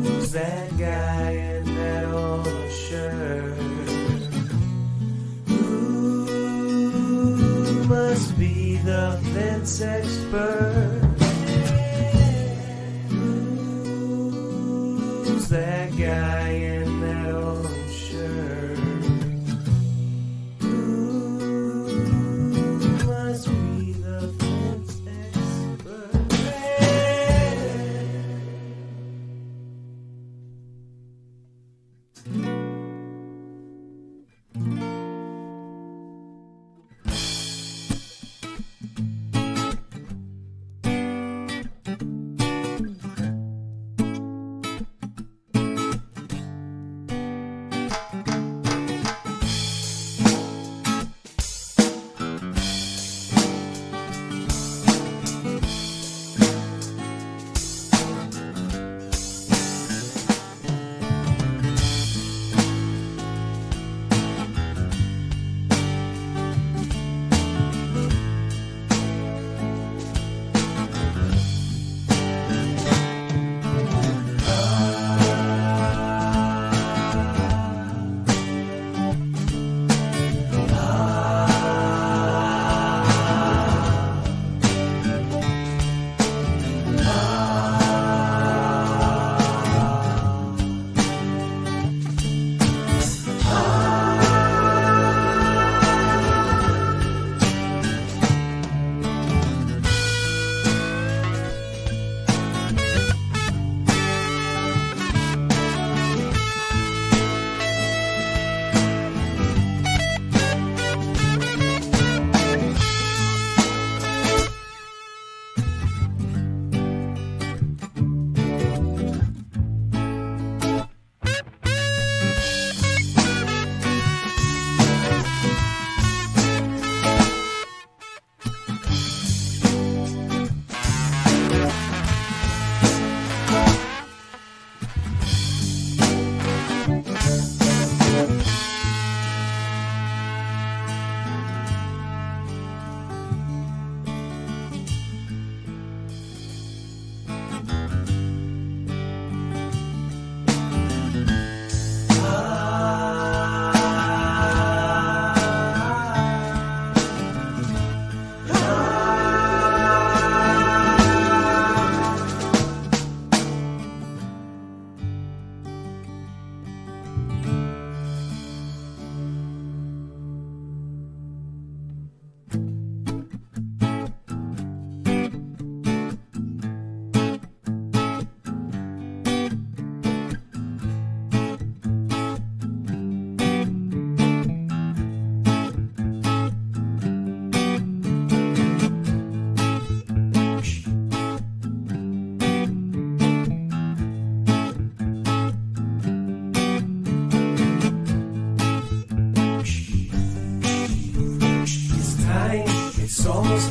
Who's that guy in that old shirt? Who must be the fence expert? Who's that guy in that old shirt? Who must be the fence expert?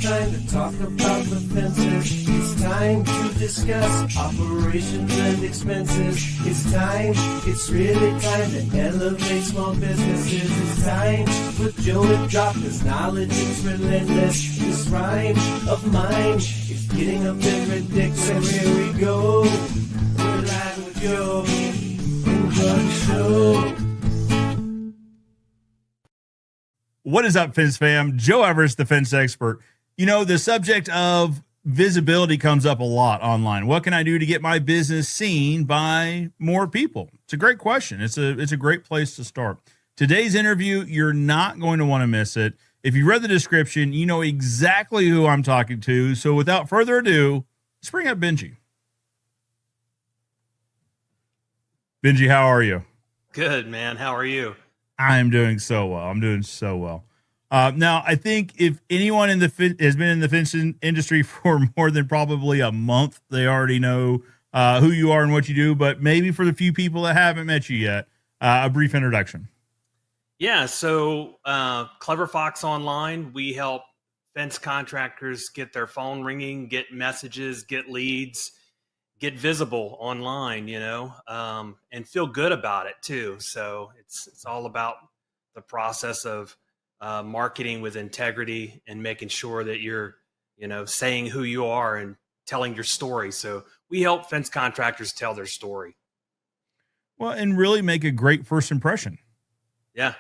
Time to talk about the fences. It's time to discuss operations and expenses. It's time, it's really time to elevate small businesses. It's time for Joe to drop his knowledge. It's relentless. This rhyme of mine is getting a bit ridiculous. Here we go. We're live with Joe. Enjoy the show. What is up, Fence fam? Joe Everest, the fence expert. You know, the subject of visibility comes up a lot online. What can I do to get my business seen by more people? It's a great question. It's a great place to start. Today's interview, you're not going to want to miss it. If you read the description, you know exactly who I'm talking to. So without further ado, let's bring up Benji. Benji, how are you? Good, man. How are you? I'm doing so well. I'm doing so well. Now, I think if anyone in the has been in the fence industry for more than probably a month, they already know who you are and what you do. But maybe for the few people that haven't met you yet, a brief introduction. Yeah, so Clever Fox Online, we help fence contractors get their phone ringing, get messages, get leads, get visible online, you know, and feel good about it too. So it's all about the process of marketing with integrity and making sure that you're, saying who you are and telling your story. So we help fence contractors tell their story. Well, and really make a great first impression. Yeah.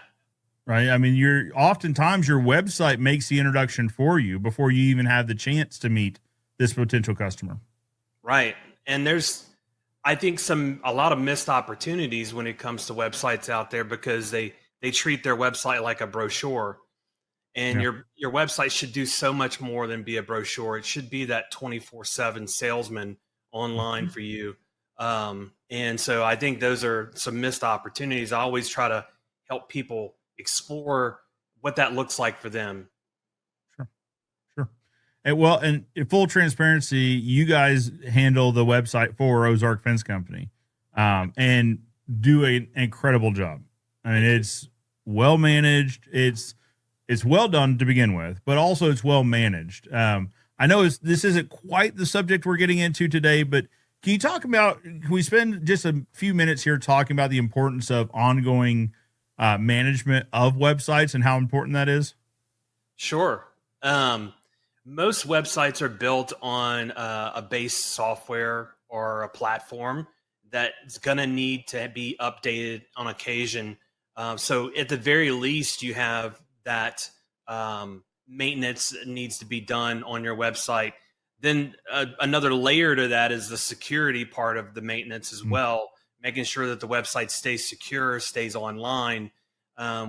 Right. I mean, oftentimes your website makes the introduction for you before you even have the chance to meet this potential customer. Right. And I think a lot of missed opportunities when it comes to websites out there, because they treat their website like a brochure, and your website should do so much more than be a brochure. It should be that 24/7 salesman online for you. And so I think those are some missed opportunities. I always try to help people explore what that looks like for them. Sure. And in full transparency, you guys handle the website for Ozark Fence Company, and do an incredible job. I mean, it's well managed. It's well done to begin with, but also it's well managed. I know this isn't quite the subject we're getting into today, but can we spend just a few minutes here talking about the importance of ongoing management of websites and how important that is? Sure. Most websites are built on a base software or a platform that's going to need to be updated on occasion. So at the very least, you have that maintenance that needs to be done on your website. Then another layer to that is the security part of the maintenance as well, making sure that the website stays secure, stays online.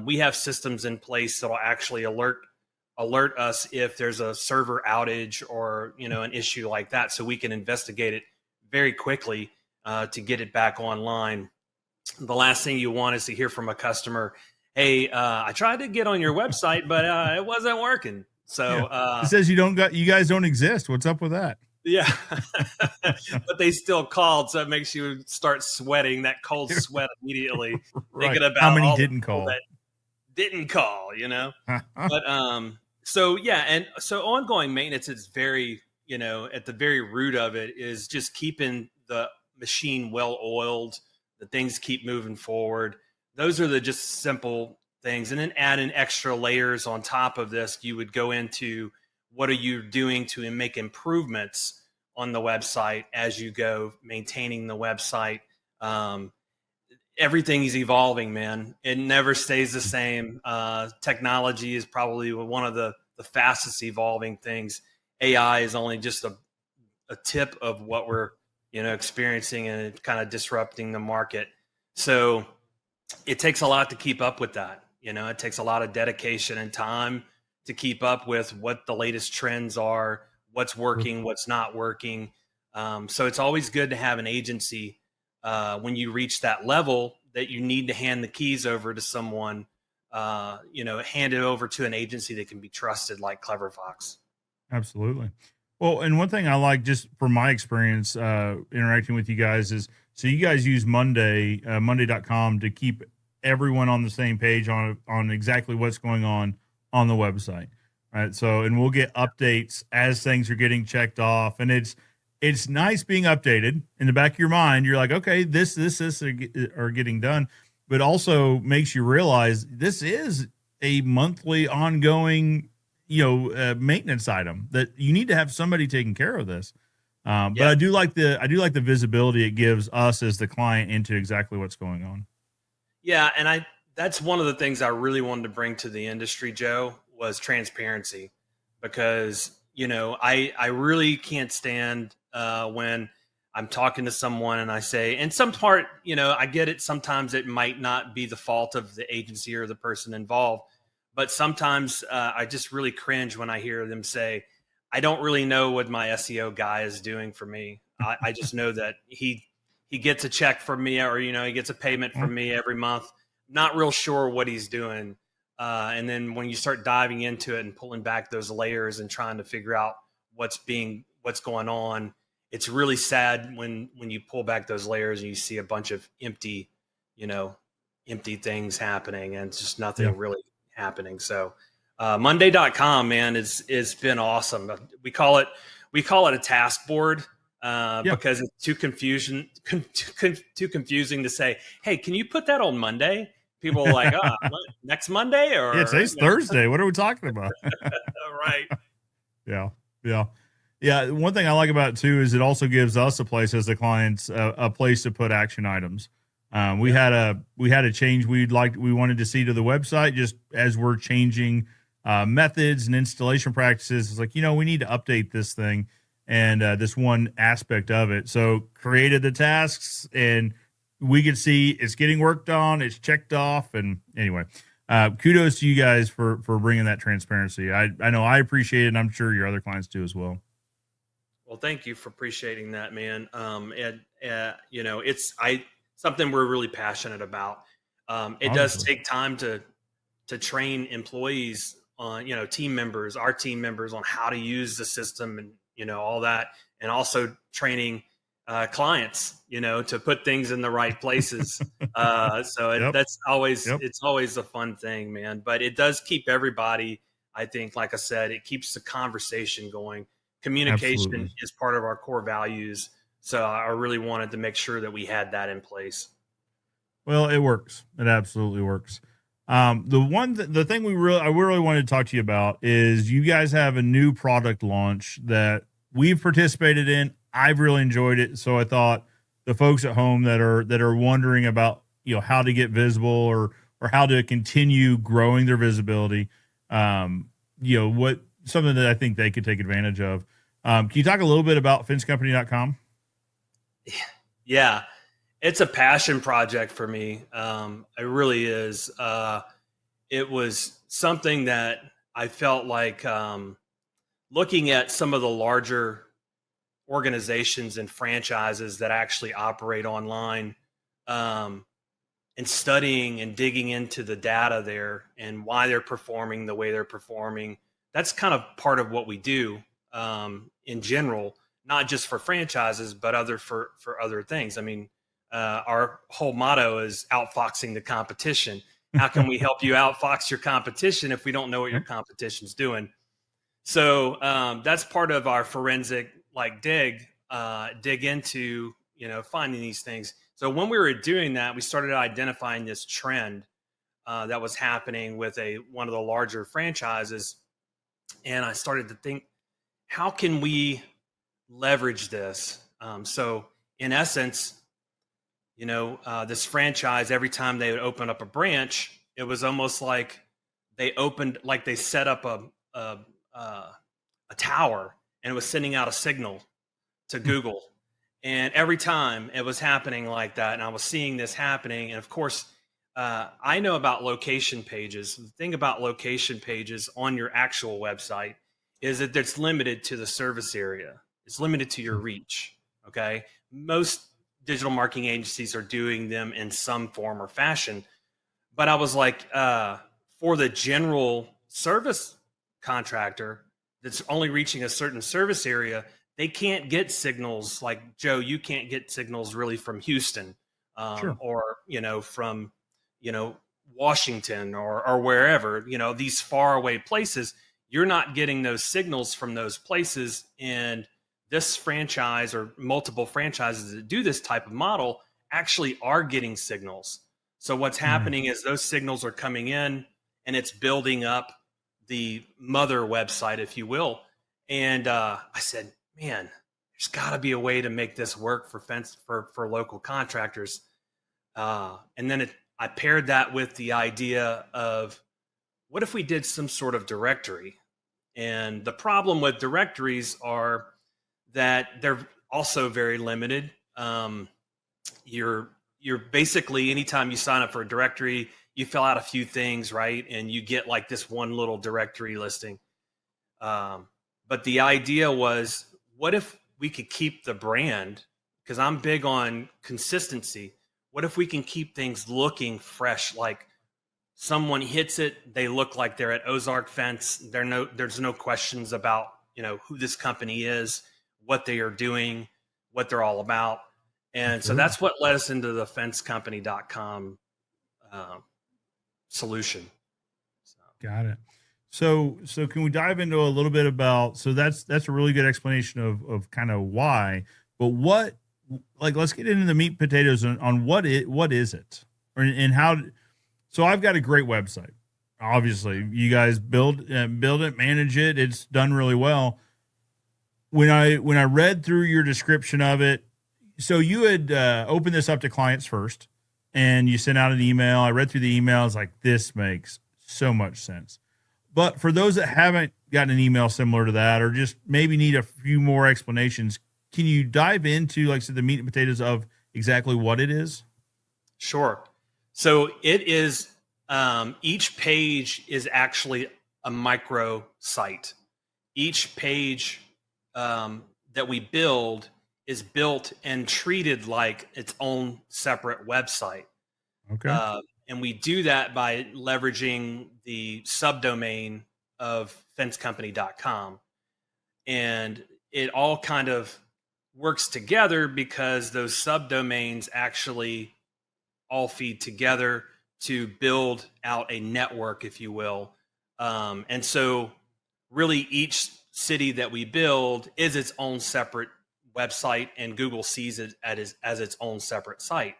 We have systems in place that will actually alert us if there's a server outage or an issue like that, so we can investigate it very quickly to get it back online. The last thing you want is to hear from a customer, "Hey, I tried to get on your website, but it wasn't working." So it says you guys don't exist. What's up with that? Yeah. But they still called, so it makes you start sweating, that cold sweat immediately, right. thinking about how many all didn't call. that didn't call, But so yeah, and so ongoing maintenance is very, at the very root of it is just keeping the machine well oiled, the things keep moving forward. Those are the just simple things. And then add in extra layers on top of this. You would go into what are you doing to make improvements on the website as you go, maintaining the website. Everything is evolving, man. It never stays the same. Technology is probably one of the fastest evolving things. AI is only just a tip of what we're experiencing, and kind of disrupting the market. So it takes a lot to keep up with that. It takes a lot of dedication and time to keep up with what the latest trends are, what's working, what's not working. So it's always good to have an agency when you reach that level that you need to hand the keys over to someone, hand it over to an agency that can be trusted, like Clever Fox. Absolutely. Well, and one thing I like, just from my experience interacting with you guys, is so you guys use monday.com to keep everyone on the same page on exactly what's going on the website. Right. So, and we'll get updates as things are getting checked off, and it's nice being updated in the back of your mind. You're like, okay, this are getting done, but also makes you realize this is a monthly ongoing, maintenance item that you need to have somebody taking care of this. But I do like the visibility it gives us as the client into exactly what's going on. Yeah. And that's one of the things I really wanted to bring to the industry, Joe, was transparency, because, I really can't stand when I'm talking to someone and I say, and some part, I get it. Sometimes it might not be the fault of the agency or the person involved, but sometimes I just really cringe when I hear them say, "I don't really know what my SEO guy is doing for me. I just know that he gets a check from me, or, he gets a payment from me every month. Not real sure what he's doing." And then when you start diving into it and pulling back those layers and trying to figure out what's going on, it's really sad when you pull back those layers and you see a bunch of empty things happening, and it's just nothing really happening. So monday.com, man, it's been awesome. We call it a task board because it's too confusing to say, "Hey, can you put that on Monday?" people are like, next Monday or Yeah, today's Thursday. What are we talking about? right. Yeah. Yeah. Yeah. One thing I like about it too is it also gives us a place as the clients, a place to put action items. We had a change we wanted to see to the website just as we're changing methods and installation practices. It's like, we need to update this thing and this one aspect of it. So created the tasks and we could see it's getting worked on. It's checked off. And anyway, kudos to you guys for bringing that transparency. I know I appreciate it, and I'm sure your other clients do as well. Well, thank you for appreciating that, man. It's something we're really passionate about. It does take time to train employees on, team members, our team members on how to use the system and, all that, and also training clients, to put things in the right places. That's always, it's always a fun thing, man, but it does keep everybody, I think, like I said, it keeps the conversation going. Communication is part of our core values. So I really wanted to make sure that we had that in place. Well, it works. It absolutely works. The thing I really wanted to talk to you about is you guys have a new product launch that we've participated in. I've really enjoyed it. So I thought the folks at home that are wondering about, how to get visible or how to continue growing their visibility, something that I think they could take advantage of. Can you talk a little bit about fencecompany.com? Yeah, it's a passion project for me. It really is. It was something that I felt like looking at some of the larger organizations and franchises that actually operate online, and studying and digging into the data there and why they're performing the way they're performing. That's kind of part of what we do in general, not just for franchises, but for other things. I mean, our whole motto is outfoxing the competition. How can we help you outfox your competition if we don't know what your competition's doing? So that's part of our forensic dig into, finding these things. So when we were doing that, we started identifying this trend that was happening with one of the larger franchises. And I started to think, how can we leverage this? So in essence, this franchise, every time they would open up a branch, it was almost like they set up a tower and it was sending out a signal to Google. And every time it was happening like that, and I was seeing this happening. And of course, I know about location pages. The thing about location pages on your actual website is that it's limited to the service area. It's limited to your reach. Okay. Most digital marketing agencies are doing them in some form or fashion. But I was like, for the general service contractor that's only reaching a certain service area, they can't get signals like, Joe, you can't get signals really from Houston or, from, Washington or wherever, these far away places. You're not getting those signals from those places. And this franchise or multiple franchises that do this type of model actually are getting signals. So what's happening is those signals are coming in and it's building up the mother website, if you will. And I said, man, there's got to be a way to make this work for local contractors. And then I paired that with the idea of, what if we did some sort of directory? And the problem with directories are that they're also very limited. You're basically, anytime you sign up for a directory, you fill out a few things, right? And you get like this one little directory listing. But the idea was, what if we could keep the brand? Because I'm big on consistency. What if we can keep things looking fresh? Like someone hits it, they look like they're at Ozark Fence. There's no questions about, who this company is, what they are doing, what they're all about. And so that's what led us into the fencecompany.com solution. Got it. So can we dive into a little bit about, so that's a really good explanation of kind of why, but let's get into the meat and potatoes on what is it, and how, So I've got a great website. Obviously, you guys build it, manage it. It's done really well. When I read through your description of it, so you had opened this up to clients first, and you sent out an email. I read through the email. I was like, this makes so much sense. But for those that haven't gotten an email similar to that, or just maybe need a few more explanations, can you dive into, like I said, the meat and potatoes of exactly what it is? Sure. So it is, each page is actually a micro site. Each page that we build is built and treated like its own separate website. Okay. And we do that by leveraging the subdomain of fencecompany.com. And it all kind of works together because those subdomains actually all feed together to build out a network, if you will. And so really each city that we build is its own separate website, and Google sees it as its own separate site.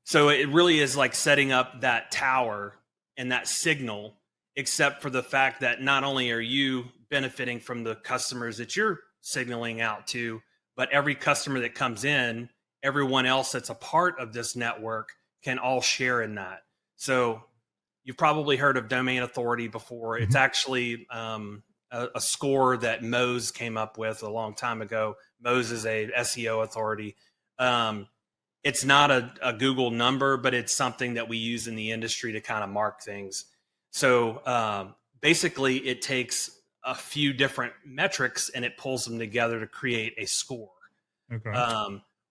So it really is like setting up that tower and that signal, except for the fact that not only are you benefiting from the customers that you're signaling out to, but every customer that comes in, everyone else that's a part of this network can all share in that. So you've probably heard of domain authority before. It's actually a score that Moz came up with a long time ago. Moz is a SEO authority. It's not a Google number, but it's something that we use in the industry to kind of mark things. So basically it takes a few different metrics and it pulls them together to create a score. Okay.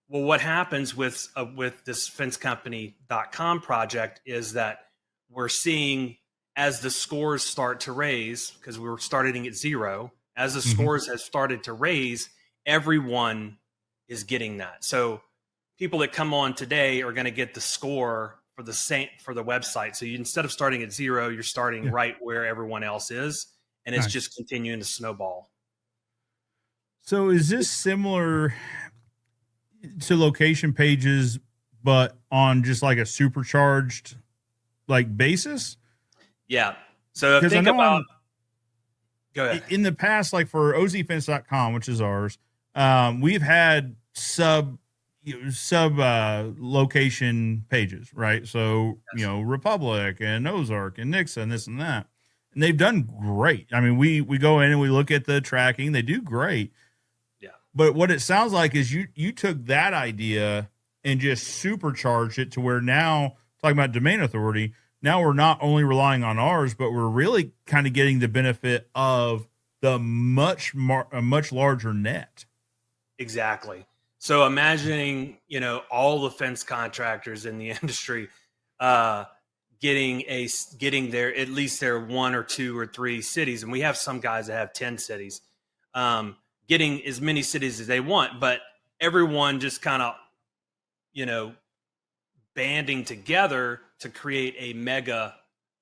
Well, what happens with this fencecompany.com project is that we're seeing, as the scores start to raise, because we were starting at 0, as the scores have started to raise, everyone is getting that. So people that come on today are going to get the score for the website. So instead of starting at 0, you're starting right where everyone else is, and it's just continuing to snowball. So is this similar to location pages, but on just like a supercharged like basis? Yeah. So think about, go ahead. In the past, like for ozfence.com, which is ours, we've had sub location pages, right? So, Republic and Ozark and Nixa and this and that. And they've done great. I mean, we go in and we look at the tracking. They do great. Yeah. But what it sounds like is you took that idea and just supercharged it to where now, talking about domain authority, now we're not only relying on ours, but we're really kind of getting the benefit of the much larger net. Exactly. So imagining, all the fence contractors in the industry getting their, at least their 1 or 2 or 3 cities, and we have some guys that have 10 cities, getting as many cities as they want, but everyone just kind of, banding together to create a mega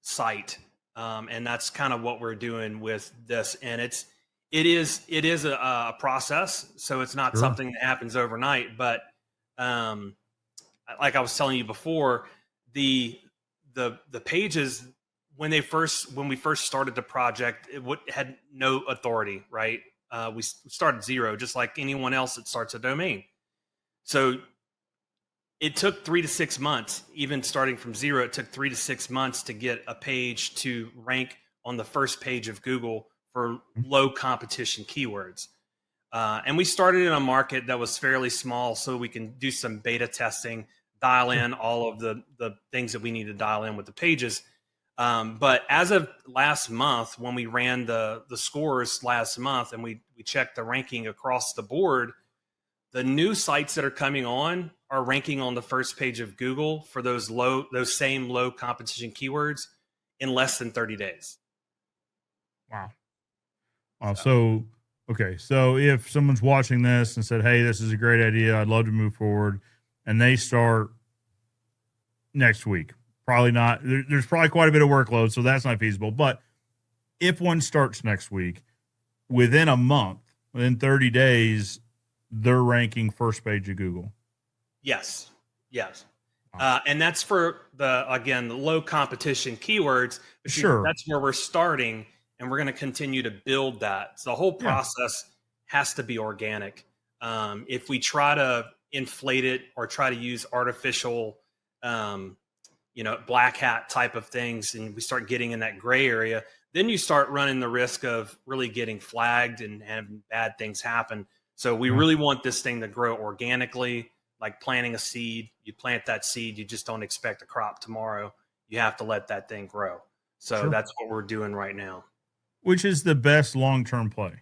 site. And that's kind of what we're doing with this. And it is a process. So it's not something that happens overnight, but like I was telling you before, the pages, when we first started the project, it had no authority, right? We started 0, just like anyone else that starts a domain. So it took 3 to 6 months, even starting from 0, it took 3 to 6 months to get a page to rank on the first page of Google for low competition keywords. And we started in a market that was fairly small, so we can do some beta testing, dial in all of the things that we need to dial in with the pages. But as of last month, when we ran the scores last month and we checked the ranking across the board, the new sites that are coming on are ranking on the first page of Google for those same low competition keywords in less than 30 days. Wow. So if someone's watching this and said, hey, this is a great idea, I'd love to move forward, and they start next week, probably not, there's probably quite a bit of workload, so that's not feasible. But if one starts next week, within a month, within 30 days, they're ranking first page of Google. Yes. And that's for the low competition keywords. But Sure. that's where we're starting, and we're going to continue to build that. So the whole process has to be organic. If we try to inflate it or try to use artificial, black hat type of things, and we start getting in that gray area, then you start running the risk of really getting flagged and having bad things happen. So we really want this thing to grow organically, like planting a seed. You plant that seed, you just don't expect a crop tomorrow. You have to let that thing grow. So that's what we're doing right now. Which is the best long-term play.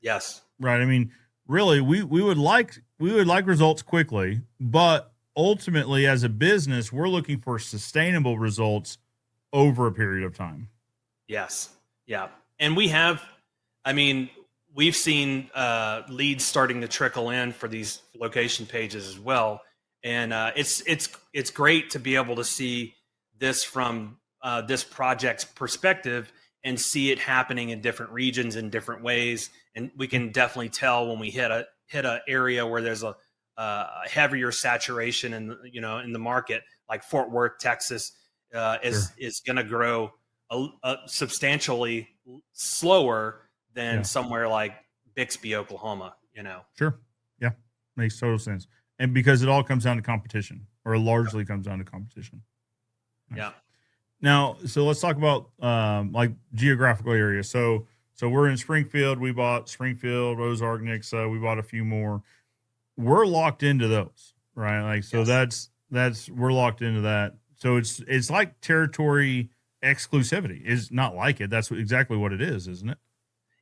Yes. Right. I mean, really, we would like results quickly, but ultimately as a business, we're looking for sustainable results over a period of time. Yes. Yeah. And we've seen leads starting to trickle in for these location pages as well. And it's great to be able to see this from this project's perspective and see it happening in different regions in different ways. And we can definitely tell when we hit a area where there's a heavier saturation in the market, like Fort Worth, Texas, is going to grow substantially slower than somewhere like Bixby, Oklahoma. Sure, yeah, makes total sense. And because it all comes down to competition, or largely comes down to competition. Nice. Yeah. Now, so let's talk about like geographical areas. So we're in Springfield. We bought Springfield, Ozark, Nixa. We bought a few more. We're locked into those, right? Like, so that's we're locked into that. So it's like territory exclusivity. Is not like it. That's exactly what it is, isn't it?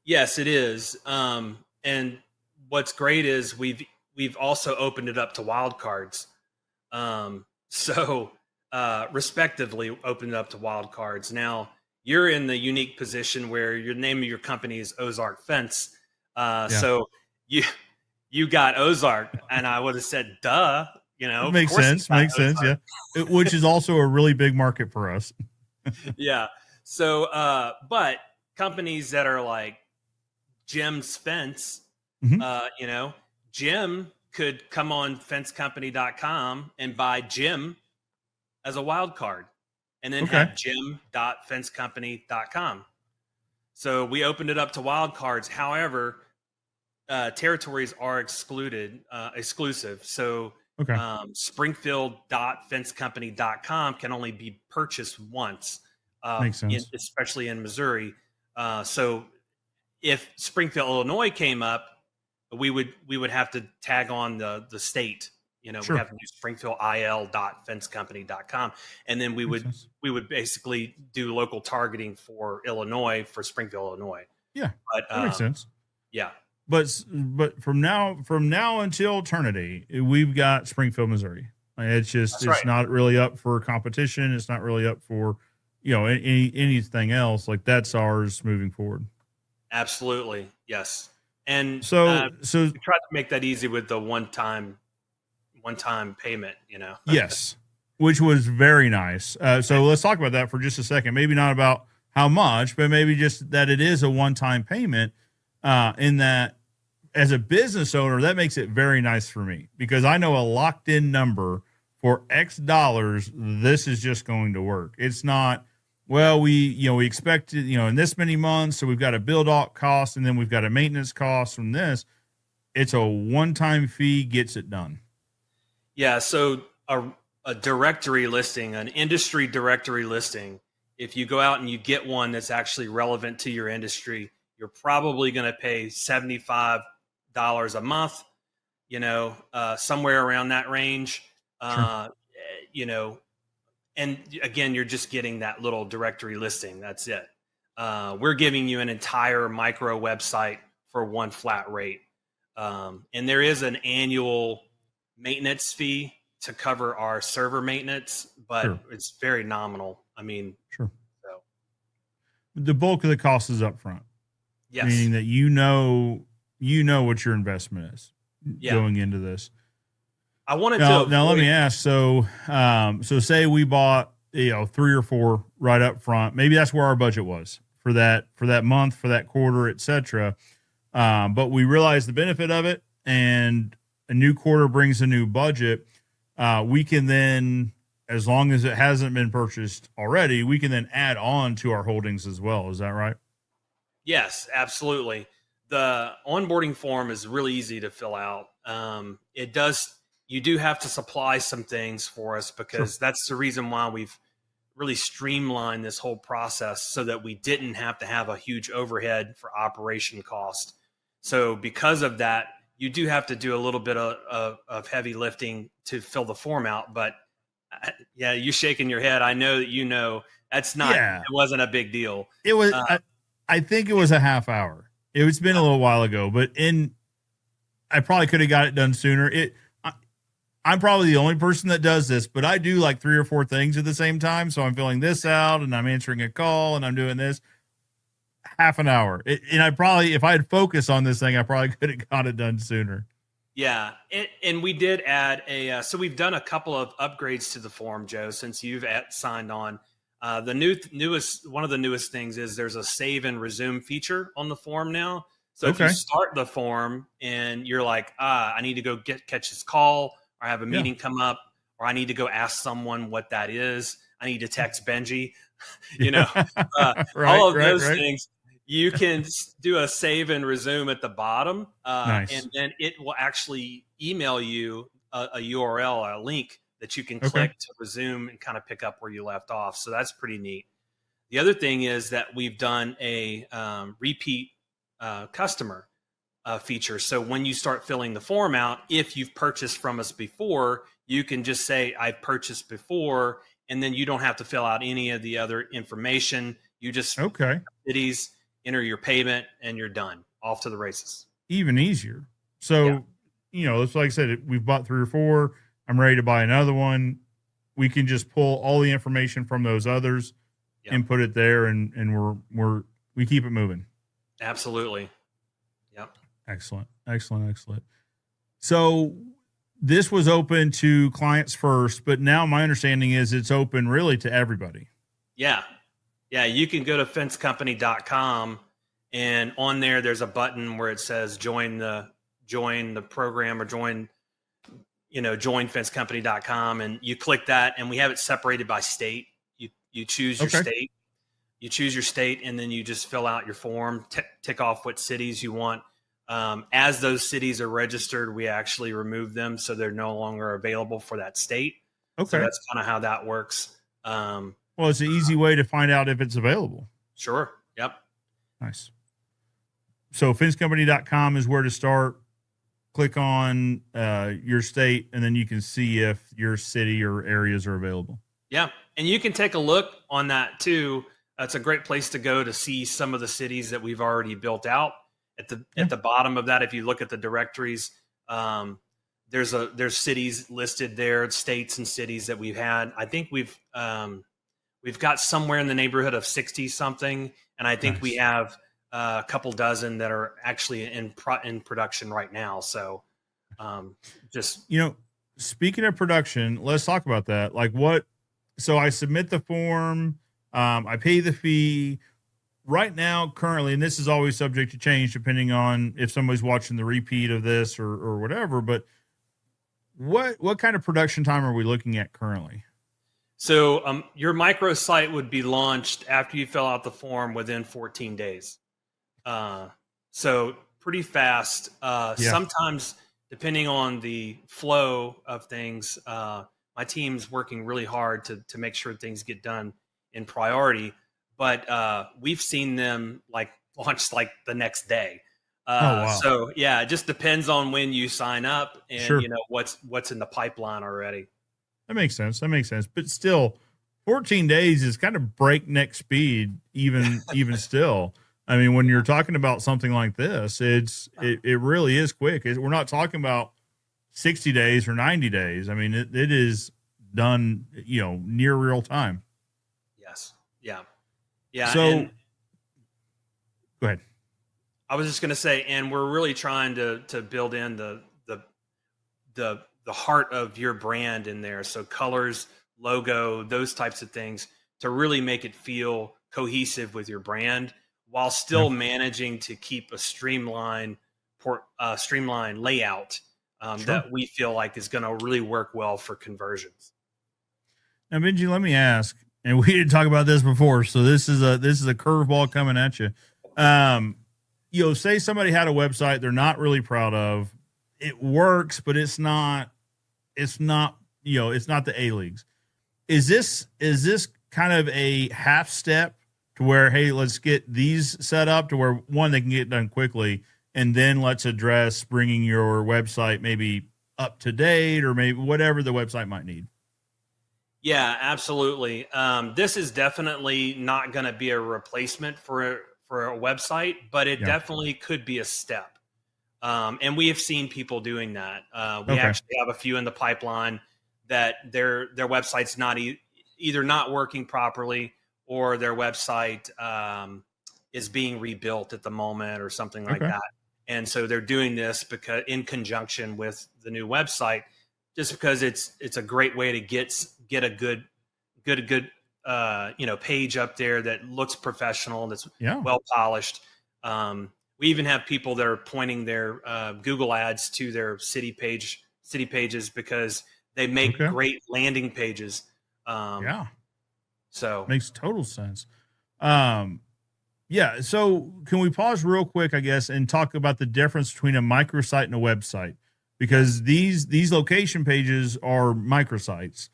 Yes, it is. And what's great is we've also opened it up to wildcards. Respectively opened it up to wildcards. Now you're in the unique position where your name of your company is Ozark Fence. So you got Ozark, and I would have said, duh, Makes sense. Yeah. Which is also a really big market for us. Yeah. So, but companies that are like Jim's Fence, Jim could come on fencecompany.com and buy Jim as a wild card and then have jim.fencecompany.com. So we opened it up to wild cards. However, territories are exclusive. So Springfield.fencecompany.com can only be purchased once, Makes sense. especially in Missouri. So if Springfield, Illinois came up, we would have to tag on the state. We have to do springfieldil.fencecompany.com, and then we would basically do local targeting for Illinois, for Springfield, Illinois. Yeah, but that makes sense. Yeah, but from now until eternity, we've got Springfield, Missouri. It's not really up for competition. It's not really up for anything else. Like, that's ours moving forward. Absolutely, yes. And so we try to make that easy with the one-time payment, Yes, which was very nice. So let's talk about that for just a second. Maybe not about how much, but maybe just that it is a one-time payment. In that, as a business owner, that makes it very nice for me, because I know a locked-in number for X dollars. This is just going to work. It's not, well, we expect it, in this many months, so we've got a build-out cost, and then we've got a maintenance cost from this. It's a one-time fee, gets it done. Yeah, so a directory listing, an industry directory listing, if you go out and you get one that's actually relevant to your industry, you're probably going to pay $75 a month, somewhere around that range. And again, you're just getting that little directory listing. That's it. We're giving you an entire micro website for one flat rate. And there is an annual maintenance fee to cover our server maintenance, but it's very nominal. So the bulk of the cost is up front. Yes. Meaning that what your investment is going into this. I wanted now let me ask. So say we bought 3 or 4 right up front. Maybe that's where our budget was for that month, for that quarter, etc. But we realize the benefit of it, and a new quarter brings a new budget. We can then as long as it hasn't been purchased already, we can then add on to our holdings as well. Is that right? Yes, absolutely. The onboarding form is really easy to fill out. You do have to supply some things for us because that's the reason why we've really streamlined this whole process so that we didn't have to have a huge overhead for operation cost. So because of that, you do have to do a little bit of heavy lifting to fill the form out. But yeah, you shaking your head. I know that that's not, it wasn't a big deal. It was, I think it was a half hour. It's been a little while ago, but I probably could have got it done sooner. I'm probably the only person that does this, but I do like 3 or 4 things at the same time. So I'm filling this out and I'm answering a call and I'm doing this. Half an hour. And if I had focused on this thing, I probably could have got it done sooner. Yeah. And we did add so we've done a couple of upgrades to the form, Joe, since you've signed on. One of the newest things is there's a save and resume feature on the form now. So if you start the form and you're like, I need to go catch this call, or I have a meeting come up, or I need to go ask someone what that is. I need to text Benji, all of those things. You can do a save and resume at the bottom, and then it will actually email you a URL, a link that you can click to resume and kind of pick up where you left off. So that's pretty neat. The other thing is that we've done a repeat customer feature. So when you start filling the form out, if you've purchased from us before, you can just say, I've purchased before, and then you don't have to fill out any of the other information. You just cities, enter your payment, and you're done. Off to the races. Even easier. So, it's like I said, we've bought 3 or 4. I'm ready to buy another one. We can just pull all the information from those others and put it there, and we keep it moving. Absolutely. Yep. Excellent. So this was open to clients first, but now my understanding is it's open really to everybody. Yeah. Yeah. You can go to fencecompany.com, and on there's a button where it says join the program, or join fencecompany.com, and you click that, and we have it separated by state. You choose your state. You choose your state, and then you just fill out your form, tick off what cities you want. As those cities are registered, we actually remove them, so they're no longer available for that state. Okay. So that's kind of how that works. Well, it's an easy way to find out if it's available. Sure. Yep. Nice. So fencecompany.com is where to start. Click on your state, and then you can see if your city or areas are available. Yeah. And you can take a look on that too. It's a great place to go to see some of the cities that we've already built out. At the bottom of that, if you look at the directories, there's cities listed there, states and cities that we've had. I think we've got somewhere in the neighborhood of 60 something, and I think we have a couple dozen that are actually in production right now. So, speaking of production, let's talk about that. So I submit the form, I pay the fee. Right now, currently, and this is always subject to change depending on if somebody's watching the repeat of this or whatever, but what kind of production time are we looking at currently? So your microsite would be launched after you fill out the form within 14 days. So pretty fast. Sometimes, depending on the flow of things, my team's working really hard to make sure things get done in priority. But we've seen them launch the next day. Wow. So yeah, it just depends on when you sign up and what's in the pipeline already. That makes sense. But still, 14 days is kind of breakneck speed, even still. I mean, when you're talking about something like this, it really is quick. We're not talking about 60 days or 90 days. I mean, it is done, near real time. Yes. Yeah. Yeah. So go ahead. I was just going to say, and we're really trying to build in the heart of your brand in there. So colors, logo, those types of things to really make it feel cohesive with your brand while still managing to keep a streamlined layout that we feel like is going to really work well for conversions. Now, Benji, let me ask, and we didn't talk about this before, so this is a curveball coming at you. Say somebody had a website they're not really proud of. It works, but it's not the A leagues. Is this kind of a half step to where, hey, let's get these set up to where one, they can get done quickly, and then let's address bringing your website maybe up to date or maybe whatever the website might need? Yeah, absolutely. This is definitely not going to be a replacement for a website, but it definitely could be a step. And we have seen people doing that. We actually have a few in the pipeline that their website's not either not working properly, or their website is being rebuilt at the moment or something like that. And so they're doing this because in conjunction with the new website, just because it's a great way to get a good page up there that looks professional, that's well polished. We even have people that are pointing their Google ads to their city pages because they make great landing pages. So makes total sense. So can we pause real quick, I guess, and talk about the difference between a microsite and a website? Because these location pages are microsites.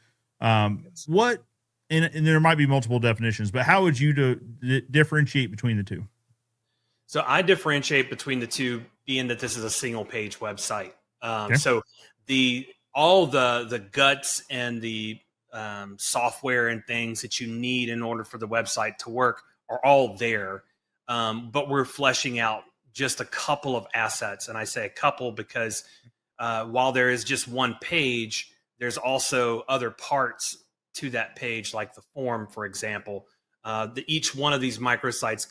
What, and there might be multiple definitions, but how would you differentiate between the two? So I differentiate between the two, being that this is a single page website. So all the guts and the software and things that you need in order for the website to work are all there. But we're fleshing out just a couple of assets. And I say a couple because while there is just one page, there's also other parts to that page, like the form, for example. Each one of these microsites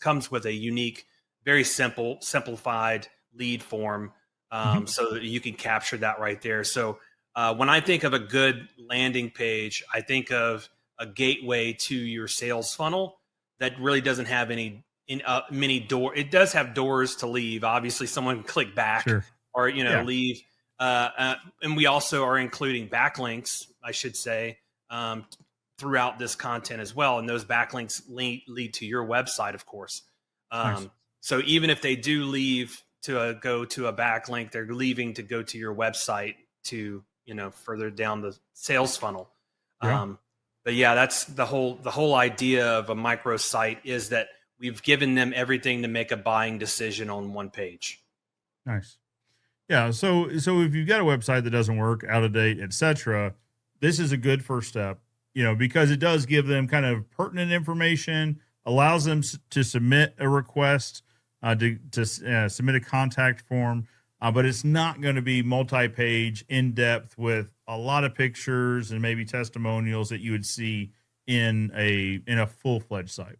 comes with a unique, very simplified lead form, so that you can capture that right there. So when I think of a good landing page, I think of a gateway to your sales funnel that really doesn't have many doors. It does have doors to leave. Obviously, someone can click back or leave. And we also are including backlinks, I should say, throughout this content as well. And those backlinks lead to your website, of course. Nice. So even if they do leave to go to a backlink, they're leaving to go to your website to, further down the sales funnel. But that's the whole idea of a microsite, is that we've given them everything to make a buying decision on one page. Nice. Yeah. So if you've got a website that doesn't work, out of date, etc., this is a good first step, because it does give them kind of pertinent information, allows them to submit a request, to submit a contact form, but it's not going to be multi-page, in-depth with a lot of pictures and maybe testimonials that you would see in a full-fledged site.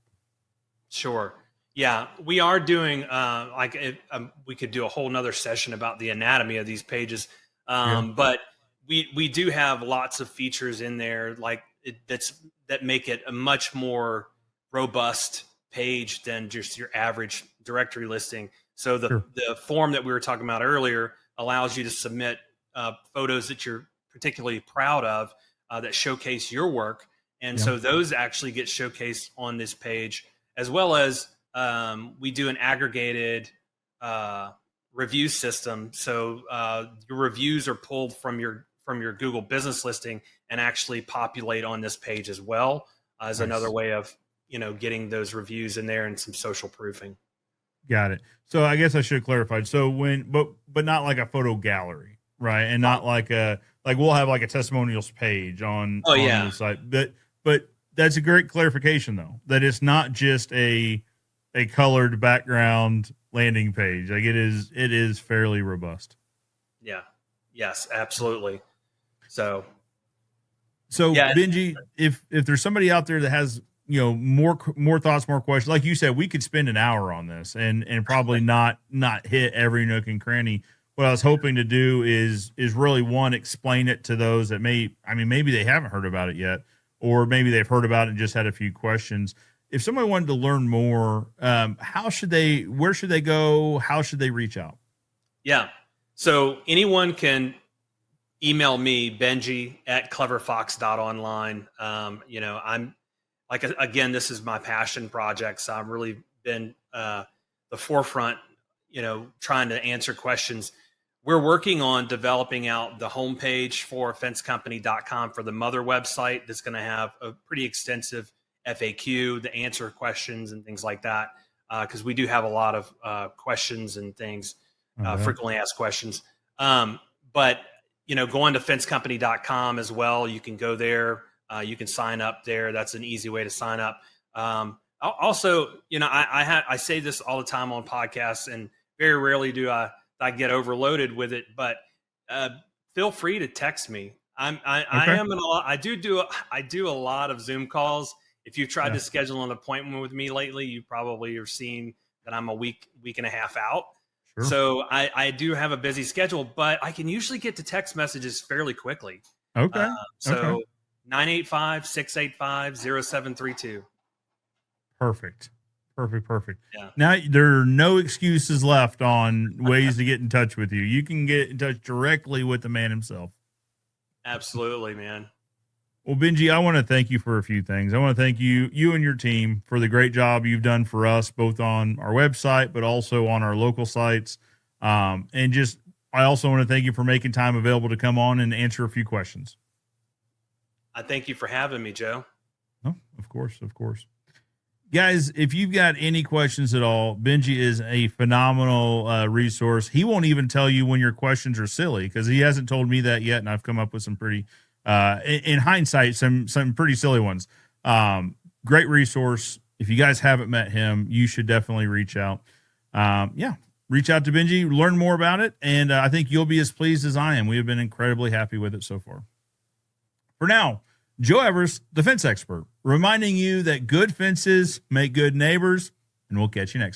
Sure. Yeah, we are doing we could do a whole nother session about the anatomy of these pages, but we do have lots of features in there that make it a much more robust page than just your average directory listing. So the form that we were talking about earlier allows you to submit photos that you're particularly proud of that showcase your work, and so those actually get showcased on this page, as well as we do an aggregated review system. So your reviews are pulled from your Google business listing and actually populate on this page as well, as another way of getting those reviews in there and some social proofing. Got it. So I guess I should have clarified. So but not like a photo gallery, right? And not like we'll have like a testimonials page on the site. But that's a great clarification, though, that it's not just a colored background landing page. Like it is fairly robust. Yeah. Yes, absolutely. So Benji, if there's somebody out there that has more thoughts, more questions, like you said, we could spend an hour on this and probably not hit every nook and cranny. What I was hoping to do is really explain it to those that maybe they haven't heard about it yet, or maybe they've heard about it and just had a few questions. If somebody wanted to learn more, where should they go? How should they reach out? Yeah. So anyone can email me, Benji at cleverfox.online. I'm again, this is my passion project. So I've really been the forefront, trying to answer questions. We're working on developing out the homepage for fencecompany.com for the mother website that's going to have a pretty extensive FAQ, the answer questions and things like that. Because we do have a lot of questions and things, frequently asked questions. But, going to fencecompany.com as well, you can go there. You can sign up there. That's an easy way to sign up. Also, I say this all the time on podcasts, and very rarely do I get overloaded with it, but feel free to text me. I do a lot of Zoom calls. If you've tried to schedule an appointment with me lately, you probably are seeing that I'm a week and a half out. Sure. So I do have a busy schedule, but I can usually get to text messages fairly quickly. Okay. 985-685-0732. Perfect. Yeah. Now there are no excuses left on ways to get in touch with you. You can get in touch directly with the man himself. Absolutely, man. Well, Benji, I want to thank you for a few things. I want to thank you and your team for the great job you've done for us, both on our website, but also on our local sites. I also want to thank you for making time available to come on and answer a few questions. I thank you for having me, Joe. Oh, of course. Guys, if you've got any questions at all, Benji is a phenomenal resource. He won't even tell you when your questions are silly, because he hasn't told me that yet, and I've come up with some pretty in hindsight, some pretty silly ones. Great resource. If you guys haven't met him, you should definitely reach out. Reach out to Benji, learn more about it. And I think you'll be as pleased as I am. We have been incredibly happy with it so far. For now, Joe Evers, the fence expert, reminding you that good fences make good neighbors, and we'll catch you next time.